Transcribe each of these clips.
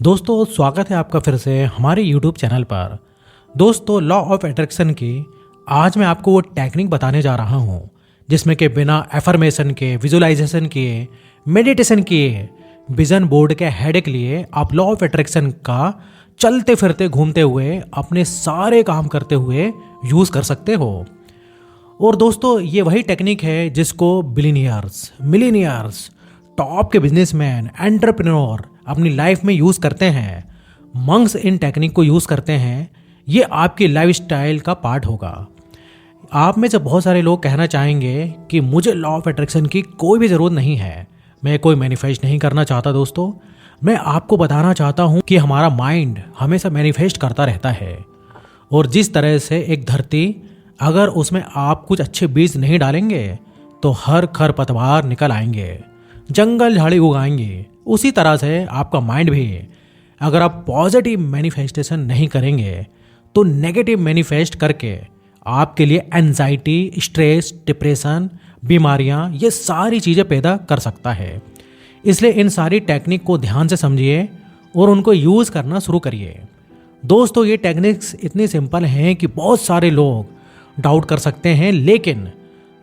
दोस्तों स्वागत है आपका फिर से हमारे YouTube चैनल पर। दोस्तों लॉ ऑफ अट्रैक्शन की आज मैं आपको वो टेक्निक बताने जा रहा हूँ जिसमें कि बिना एफर्मेशन के, विजुअलाइजेशन किए, मेडिटेशन किए, विजन बोर्ड के हेड के लिए आप लॉ ऑफ अट्रैक्शन का चलते फिरते घूमते हुए अपने सारे काम करते हुए यूज़ कर सकते हो। और दोस्तों ये वही टेक्निक है जिसको बिलियनियर्स, मिलीनियर्स, टॉप के बिजनेसमैन, एंटरप्रेन्योर अपनी लाइफ में यूज़ करते हैं। मंक्स इन टेक्निक को यूज़ करते हैं। ये आपकी लाइफस्टाइल का पार्ट होगा। आप में से बहुत सारे लोग कहना चाहेंगे कि मुझे लॉ ऑफ अट्रैक्शन की कोई भी ज़रूरत नहीं है, मैं कोई मैनिफेस्ट नहीं करना चाहता। दोस्तों मैं आपको बताना चाहता हूँ कि हमारा माइंड हमेशा मैनिफेस्ट करता रहता है। और जिस तरह से एक धरती, अगर उसमें आप कुछ अच्छे बीज नहीं डालेंगे तो हर खरपतवार निकल आएंगे, जंगल झाड़ी उगाएंगे। उसी तरह से आपका माइंड भी, अगर आप पॉजिटिव मैनिफेस्टेशन नहीं करेंगे तो नेगेटिव मैनिफेस्ट करके आपके लिए एंजाइटी, स्ट्रेस, डिप्रेशन, बीमारियां, ये सारी चीज़ें पैदा कर सकता है। इसलिए इन सारी टेक्निक को ध्यान से समझिए और उनको यूज़ करना शुरू करिए। दोस्तों ये टेक्निक्स इतनी सिंपल हैं कि बहुत सारे लोग डाउट कर सकते हैं, लेकिन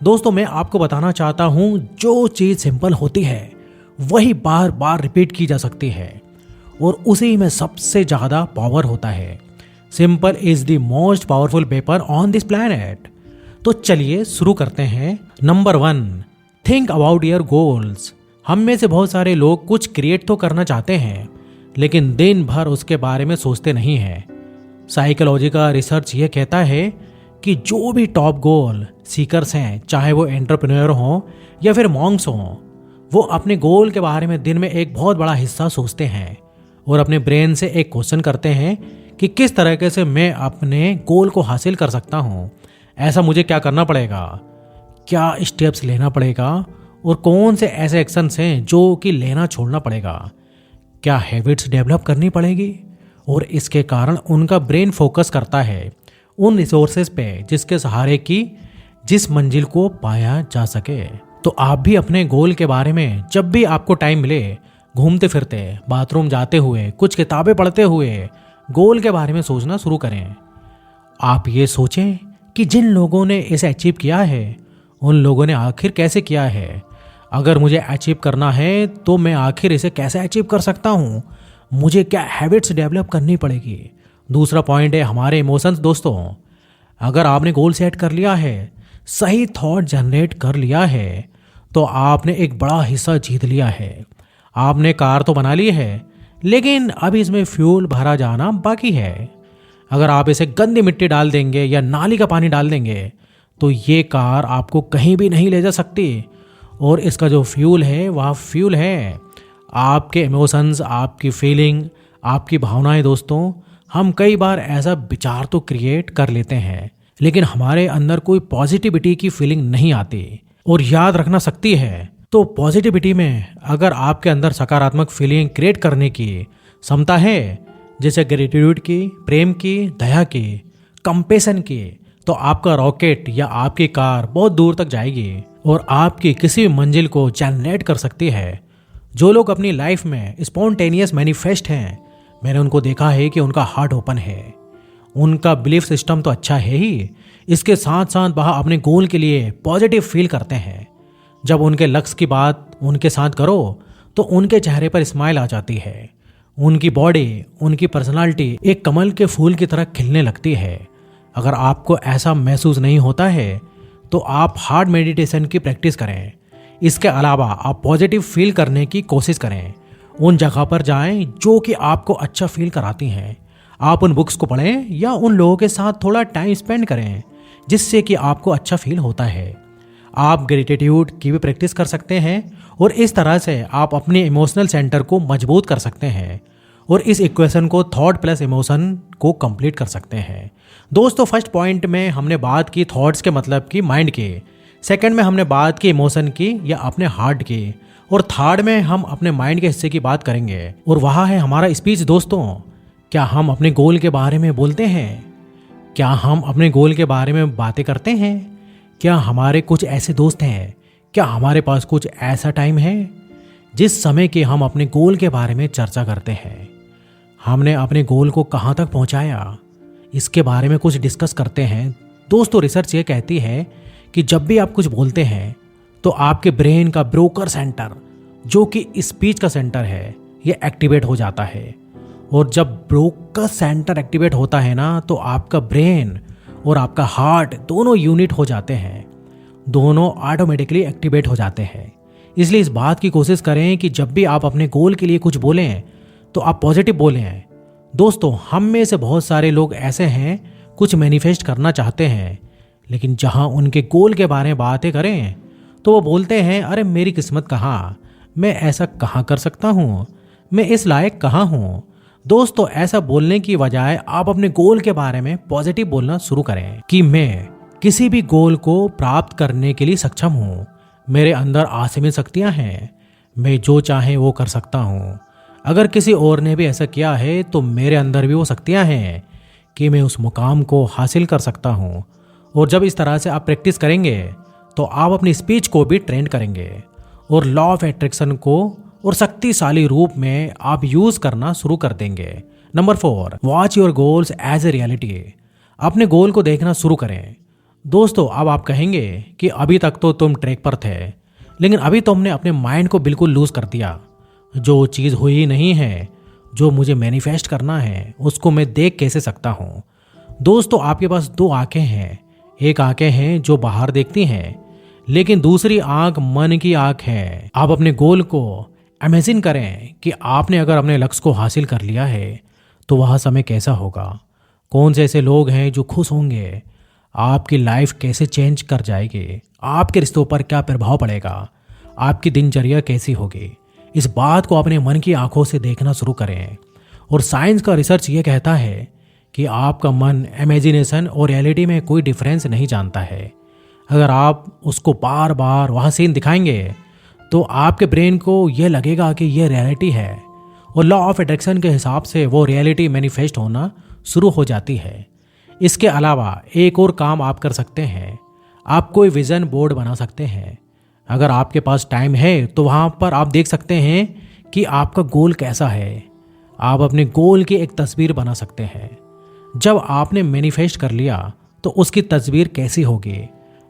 दोस्तों मैं आपको बताना चाहता हूँ जो चीज़ सिंपल होती है वही बार बार रिपीट की जा सकती है और उसी में सबसे ज़्यादा पावर होता है। Simple is the most powerful weapon on this planet. तो चलिए शुरू करते हैं। Number 1, think about your goals. हम में से बहुत सारे लोग कुछ क्रिएट तो करना चाहते हैं लेकिन दिन भर उसके बारे में सोचते नहीं हैं। साइकोलॉजी का रिसर्च ये कहता है कि जो भी टॉप गोल सीकर्स हैं, चाहे वो एंटरप्रेन्योर हों या फिर मॉन्क्स हों, वो अपने गोल के बारे में दिन में एक बहुत बड़ा हिस्सा सोचते हैं और अपने ब्रेन से एक क्वेश्चन करते हैं कि किस तरीके से मैं अपने गोल को हासिल कर सकता हूँ, ऐसा मुझे क्या करना पड़ेगा, क्या स्टेप्स लेना पड़ेगा और कौन से ऐसे एक्शंस हैं जो कि लेना छोड़ना पड़ेगा, क्या हैबिट्स डेवलप करनी पड़ेगी। और इसके कारण उनका ब्रेन फोकस करता है उन रिसोर्सेज पे जिसके सहारे की जिस मंजिल को पाया जा सके। तो आप भी अपने गोल के बारे में जब भी आपको टाइम मिले, घूमते फिरते, बाथरूम जाते हुए, कुछ किताबें पढ़ते हुए गोल के बारे में सोचना शुरू करें। आप ये सोचें कि जिन लोगों ने इसे अचीव किया है उन लोगों ने आखिर कैसे किया है। अगर मुझे अचीव करना है तो मैं आखिर इसे कैसे अचीव कर सकता हूँ, मुझे क्या हैबिट्स डेवलप करनी पड़ेगी। दूसरा पॉइंट है हमारे इमोशंस। दोस्तों अगर आपने गोल सेट कर लिया है, सही थॉट जनरेट कर लिया है, तो आपने एक बड़ा हिस्सा जीत लिया है। आपने कार तो बना ली है लेकिन अब इसमें फ्यूल भरा जाना बाकी है। अगर आप इसे गंदी मिट्टी डाल देंगे या नाली का पानी डाल देंगे तो ये कार आपको कहीं भी नहीं ले जा सकती। और इसका जो फ्यूल है वह फ्यूल है आपके इमोशंस, आपकी फीलिंग, आपकी भावनाएं। दोस्तों हम कई बार ऐसा विचार तो क्रिएट कर लेते हैं लेकिन हमारे अंदर कोई पॉजिटिविटी की फीलिंग नहीं आती। और याद रखना सकती है, तो पॉजिटिविटी में अगर आपके अंदर सकारात्मक फीलिंग क्रिएट करने की क्षमता है, जैसे ग्रेटिट्यूड की, प्रेम की, दया की, कंपेशन की, तो आपका रॉकेट या आपकी कार बहुत दूर तक जाएगी और आपकी किसी भी मंजिल को जनरेट कर सकती है। जो लोग अपनी लाइफ में स्पॉन्टेनियस मैनिफेस्ट हैं, मैंने उनको देखा है कि उनका हार्ट ओपन है, उनका बिलीफ सिस्टम तो अच्छा है ही, इसके साथ साथ वह अपने गोल के लिए पॉजिटिव फील करते हैं। जब उनके लक्ष्य की बात उनके साथ करो तो उनके चेहरे पर स्माइल आ जाती है, उनकी बॉडी, उनकी पर्सनालिटी एक कमल के फूल की तरह खिलने लगती है। अगर आपको ऐसा महसूस नहीं होता है तो आप हार्ड मेडिटेशन की प्रैक्टिस करें। इसके अलावा आप पॉजिटिव फील करने की कोशिश करें। उन जगह पर जाएं जो कि आपको अच्छा फील कराती हैं। आप उन बुक्स को पढ़ें या उन लोगों के साथ थोड़ा टाइम स्पेंड करें जिससे कि आपको अच्छा फील होता है। आप ग्रेटिट्यूड की भी प्रैक्टिस कर सकते हैं और इस तरह से आप अपने इमोशनल सेंटर को मजबूत कर सकते हैं और इस इक्वेशन को थॉट प्लस इमोशन को कंप्लीट कर सकते हैं। दोस्तों फर्स्ट पॉइंट में हमने बात की थॉट्स के मतलब की, माइंड की। सेकंड में हमने बात की इमोशन की या अपने हार्ट की। और थर्ड में हम अपने माइंड के हिस्से की बात करेंगे और वहाँ है हमारा स्पीच। दोस्तों क्या हम अपने गोल के बारे में बोलते हैं? क्या हम अपने गोल के बारे में बातें करते हैं? क्या हमारे कुछ ऐसे दोस्त हैं? क्या हमारे पास कुछ ऐसा टाइम है जिस समय कि हम अपने गोल के बारे में चर्चा करते हैं? हमने अपने गोल को कहाँ तक पहुँचाया, इसके बारे में कुछ डिस्कस करते हैं। दोस्तों, रिसर्च ये कहती है कि जब भी आप कुछ बोलते हैं तो आपके ब्रेन का ब्रोकर सेंटर, जो कि स्पीच का सेंटर है, ये एक्टिवेट हो जाता है। और जब ब्रोकर सेंटर एक्टिवेट होता है ना, तो आपका ब्रेन और आपका हार्ट दोनों यूनिट हो जाते हैं, दोनों ऑटोमेटिकली एक्टिवेट हो जाते हैं। इसलिए इस बात की कोशिश करें कि जब भी आप अपने गोल के लिए कुछ बोलें तो आप पॉजिटिव बोलें। दोस्तों, हम में से बहुत सारे लोग ऐसे हैं, कुछ मैनिफेस्ट करना चाहते हैं, लेकिन जहां उनके गोल के बारे में बातें करें तो वो बोलते हैं, अरे मेरी किस्मत कहाँ, मैं ऐसा कहाँ कर सकता हूँ, मैं इस लायक कहाँ हूँ। दोस्तों, ऐसा बोलने की बजाय आप अपने गोल के बारे में पॉजिटिव बोलना शुरू करें कि मैं किसी भी गोल को प्राप्त करने के लिए सक्षम हूँ, मेरे अंदर असीमित शक्तियाँ हैं, मैं जो चाहे वो कर सकता हूँ। अगर किसी और ने भी ऐसा किया है तो मेरे अंदर भी वो शक्तियाँ हैं कि मैं उस मुकाम को हासिल कर सकता हूँ। और जब इस तरह से आप प्रैक्टिस करेंगे तो आप अपनी स्पीच को भी ट्रेन करेंगे और लॉ ऑफ अट्रैक्शन को और शक्तिशाली रूप में आप यूज करना शुरू कर देंगे। Number 4, watch your goals as a reality. अपने गोल को देखना शुरू करें। दोस्तों, अब आप कहेंगे कि अभी तक तो तुम ट्रैक पर थे, लेकिन अभी तुमने अपने माइंड को बिल्कुल लूज कर दिया। जो चीज़ हुई ही नहीं है, जो मुझे मैनिफेस्ट करना है, उसको मैं देख कैसे सकता हूँ। दोस्तों, आपके पास 2 आंखें हैं। एक आंखें हैं जो बाहर देखती हैं, लेकिन दूसरी आंख मन की आंख है। आप अपने गोल को इमेजिन करें कि आपने अगर अपने लक्ष्य को हासिल कर लिया है तो वह समय कैसा होगा, कौन से ऐसे लोग हैं जो खुश होंगे, आपकी लाइफ कैसे चेंज कर जाएगी, आपके रिश्तों पर क्या प्रभाव पड़ेगा, आपकी दिनचर्या कैसी होगी। इस बात को अपने मन की आंखों से देखना शुरू करें। और साइंस का रिसर्च ये कहता है कि आपका मन इमेजिनेशन और रियलिटी में कोई डिफरेंस नहीं जानता है। अगर आप उसको बार बार वहाँ सीन दिखाएंगे तो आपके ब्रेन को यह लगेगा कि यह रियलिटी है, और लॉ ऑफ अट्रैक्शन के हिसाब से वो रियलिटी मैनिफेस्ट होना शुरू हो जाती है। इसके अलावा एक और काम आप कर सकते हैं, आप कोई विजन बोर्ड बना सकते हैं। अगर आपके पास टाइम है तो वहाँ पर आप देख सकते हैं कि आपका गोल कैसा है। आप अपने गोल की एक तस्वीर बना सकते हैं। जब आपने मैनिफेस्ट कर लिया तो उसकी तस्वीर कैसी होगी।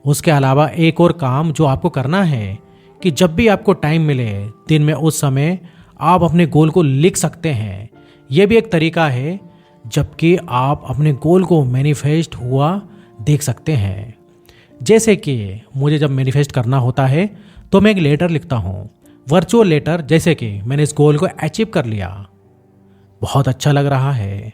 उसके अलावा एक और काम जो आपको करना है कि जब भी आपको टाइम मिले दिन में, उस समय आप अपने गोल को लिख सकते हैं। यह भी एक तरीका है जबकि आप अपने गोल को मैनिफेस्ट हुआ देख सकते हैं। जैसे कि मुझे जब मैनिफेस्ट करना होता है तो मैं एक लेटर लिखता हूँ, वर्चुअल लेटर, जैसे कि मैंने इस गोल को अचीव कर लिया, बहुत अच्छा लग रहा है,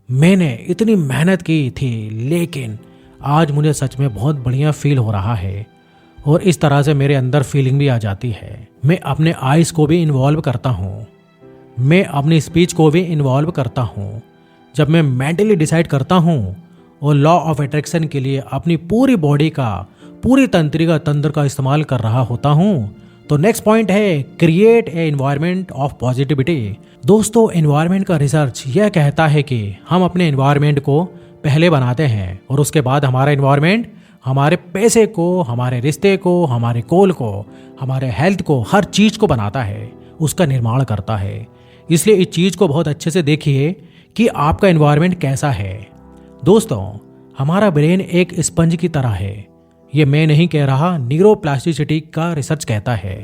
मैंने इतनी मेहनत की थी लेकिन आज मुझे सच में बहुत बढ़िया फील हो रहा है। और इस तरह से मेरे अंदर फीलिंग भी आ जाती है। मैं अपने आइज को भी इन्वॉल्व करता हूँ, मैं अपनी स्पीच को भी इन्वॉल्व करता हूँ। जब मैं मेंटली डिसाइड करता हूँ और लॉ ऑफ अट्रैक्शन के लिए अपनी पूरी बॉडी का, पूरी तंत्र का इस्तेमाल कर रहा होता हूँ, तो नेक्स्ट पॉइंट है create a environment of positivity. दोस्तों, एनवायरनमेंट का रिसर्च यह कहता है कि हम अपने एनवायरनमेंट को पहले बनाते हैं और उसके बाद हमारा एनवायरनमेंट हमारे पैसे को, हमारे रिश्ते को, हमारे गोल को, हमारे हेल्थ को, हर चीज को बनाता है, उसका निर्माण करता है। इसलिए इस चीज को बहुत अच्छे से देखिए कि आपका एनवायरनमेंट कैसा है। दोस्तों, हमारा ब्रेन एक स्पंज की तरह है। ये मैं नहीं कह रहा, न्यूरोप्लास्टिसिटी का रिसर्च कहता है।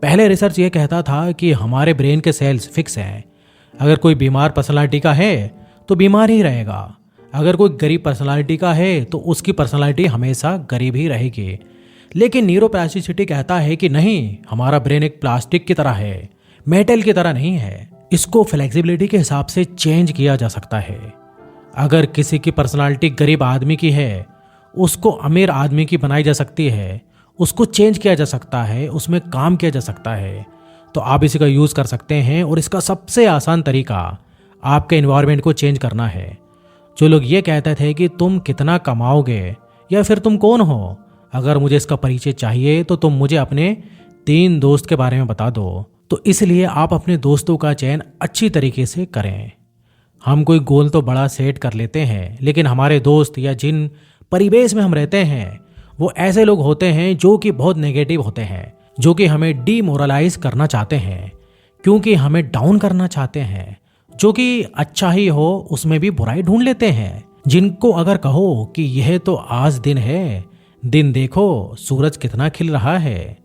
पहले रिसर्च ये कहता था कि हमारे ब्रेन के सेल्स फिक्स हैं। अगर कोई बीमार पर्सनालिटी का है तो बीमार ही रहेगा, अगर कोई गरीब पर्सनालिटी का है तो उसकी पर्सनालिटी हमेशा गरीब ही रहेगी। लेकिन न्यूरोप्लास्टिसिटी कहता है कि नहीं, हमारा ब्रेन एक प्लास्टिक की तरह है, मेटल की तरह नहीं है। इसको फ्लेक्सिबिलिटी के हिसाब से चेंज किया जा सकता है। अगर किसी की पर्सनालिटी गरीब आदमी की है, उसको अमीर आदमी की बनाई जा सकती है, उसको चेंज किया जा सकता है, उसमें काम किया जा सकता है। तो आप इसी का यूज़ कर सकते हैं। और इसका सबसे आसान तरीका आपके एनवायरनमेंट को चेंज करना है। जो लोग ये कहते थे कि तुम कितना कमाओगे या फिर तुम कौन हो, अगर मुझे इसका परिचय चाहिए तो तुम मुझे अपने 3 दोस्त के बारे में बता दो। तो इसलिए आप अपने दोस्तों का चयन अच्छी तरीके से करें। हम कोई गोल तो बड़ा सेट कर लेते हैं, लेकिन हमारे दोस्त या जिन परिवेश में हम रहते हैं वो ऐसे लोग होते हैं जो कि बहुत नेगेटिव होते हैं, जो कि हमें डीमोरलाइज करना चाहते हैं, क्योंकि हमें डाउन करना चाहते हैं, जो कि अच्छा ही हो उसमें भी बुराई ढूंढ लेते हैं। जिनको अगर कहो कि यह तो आज दिन है, दिन देखो सूरज कितना खिल रहा है,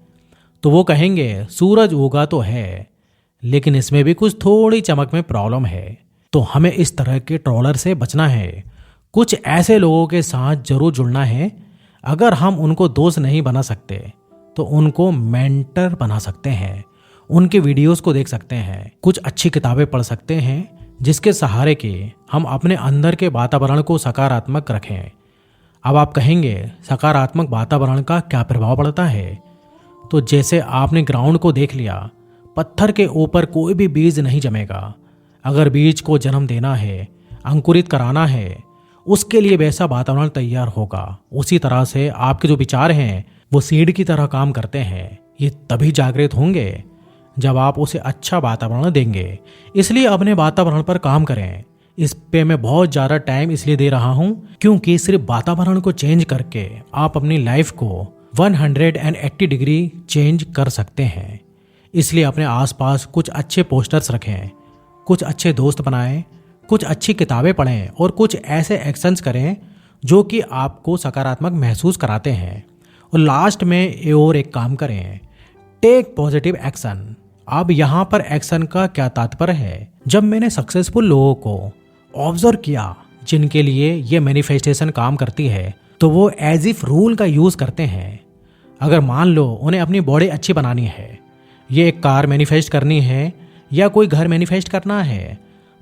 तो वो कहेंगे सूरज उगा तो है, लेकिन इसमें भी कुछ थोड़ी चमक में प्रॉब्लम है। तो हमें इस तरह के ट्रोलर से बचना है। कुछ ऐसे लोगों के साथ जरूर जुड़ना है। अगर हम उनको दोस्त नहीं बना सकते तो उनको मेंटर बना सकते हैं। उनके वीडियोस को देख सकते हैं, कुछ अच्छी किताबें पढ़ सकते हैं जिसके सहारे के हम अपने अंदर के वातावरण को सकारात्मक रखें। अब आप कहेंगे सकारात्मक वातावरण का क्या प्रभाव पड़ता है? तो जैसे आपने ग्राउंड को देख लिया, पत्थर के ऊपर कोई भी बीज नहीं जमेगा। अगर बीज को जन्म देना है, अंकुरित कराना है, उसके लिए वैसा वातावरण तैयार होगा। उसी तरह से आपके जो विचार हैं वो सीड की तरह काम करते हैं। ये तभी जागृत होंगे जब आप उसे अच्छा वातावरण देंगे। इसलिए अपने वातावरण पर काम करें। इस पे मैं बहुत ज़्यादा टाइम इसलिए दे रहा हूँ क्योंकि सिर्फ वातावरण को चेंज करके आप अपनी लाइफ को 180 डिग्री चेंज कर सकते हैं। इसलिए अपने आसपास कुछ अच्छे पोस्टर्स रखें, कुछ अच्छे दोस्त बनाएं, कुछ अच्छी किताबें पढ़ें और कुछ ऐसे एक्शंस करें जो कि आपको सकारात्मक महसूस कराते हैं। और लास्ट में और एक काम करें, टेक पॉजिटिव एक्शन। अब यहाँ पर एक्शन का क्या तात्पर्य है? जब मैंने सक्सेसफुल लोगों को ऑब्जर्व किया जिनके लिए ये मैनिफेस्टेशन काम करती है, तो वो एज इफ रूल का यूज़ करते हैं। अगर मान लो उन्हें अपनी बॉडी अच्छी बनानी है, ये एक कार मैनिफेस्ट करनी है या कोई घर मैनिफेस्ट करना है,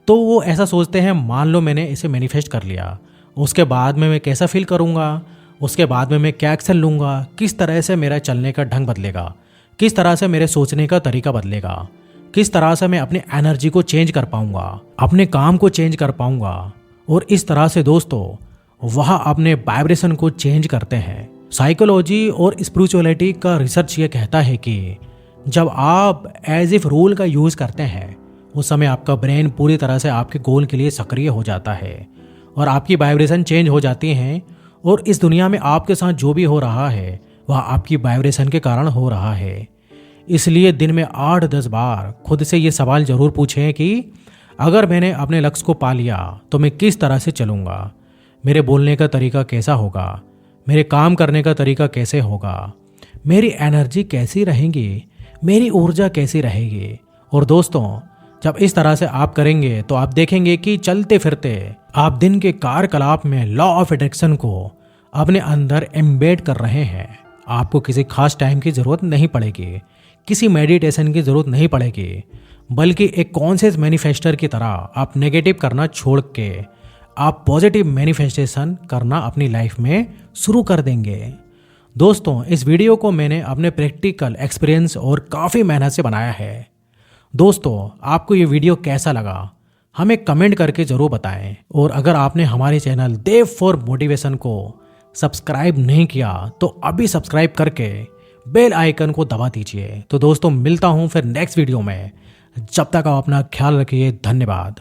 तो वो ऐसा सोचते हैं, मान लो मैंने इसे मैनिफेस्ट कर लिया, उसके बाद में मैं कैसा फील करूँगा, उसके बाद में मैं क्या एक्शन लूँगा, किस तरह से मेरा चलने का ढंग बदलेगा, किस तरह से मेरे सोचने का तरीका बदलेगा, किस तरह से मैं अपनी एनर्जी को चेंज कर पाऊंगा, अपने काम को चेंज कर पाऊंगा। और इस तरह से दोस्तों वह अपने वाइब्रेशन को चेंज करते हैं। साइकोलॉजी और स्पिरिचुअलिटी का रिसर्च ये कहता है कि जब आप एज इफ रूल का यूज़ करते हैं उस समय आपका ब्रेन पूरी तरह से आपके गोल के लिए सक्रिय हो जाता है और आपकी वाइब्रेशन चेंज हो जाती हैं। और इस दुनिया में आपके साथ जो भी हो रहा है वह आपकी वाइब्रेशन के कारण हो रहा है। इसलिए दिन में 8-10 बार खुद से ये सवाल जरूर पूछें कि अगर मैंने अपने लक्ष्य को पा लिया तो मैं किस तरह से चलूँगा, मेरे बोलने का तरीका कैसा होगा, मेरे काम करने का तरीका कैसे होगा, मेरी एनर्जी कैसी रहेगी, मेरी ऊर्जा कैसी रहेगी। और दोस्तों जब इस तरह से आप करेंगे तो आप देखेंगे कि चलते फिरते आप दिन के कार्यकलाप में लॉ ऑफ अट्रैक्शन को अपने अंदर एम्बेड कर रहे हैं। आपको किसी खास टाइम की ज़रूरत नहीं पड़ेगी, किसी मेडिटेशन की ज़रूरत नहीं पड़ेगी, बल्कि एक कॉन्शियस मैनिफेस्टर की तरह आप नेगेटिव करना छोड़ के आप पॉजिटिव मैनिफेस्टेशन करना अपनी लाइफ में शुरू कर देंगे। दोस्तों इस वीडियो को मैंने अपने प्रैक्टिकल एक्सपीरियंस और काफ़ी मेहनत से बनाया है। दोस्तों आपको ये वीडियो कैसा लगा हमें कमेंट करके ज़रूर बताएं। और अगर आपने हमारे चैनल देव फॉर मोटिवेशन को सब्सक्राइब नहीं किया तो अभी सब्सक्राइब करके बेल आइकन को दबा दीजिए। तो दोस्तों मिलता हूँ फिर नेक्स्ट वीडियो में। जब तक आप अपना ख्याल रखिए। धन्यवाद।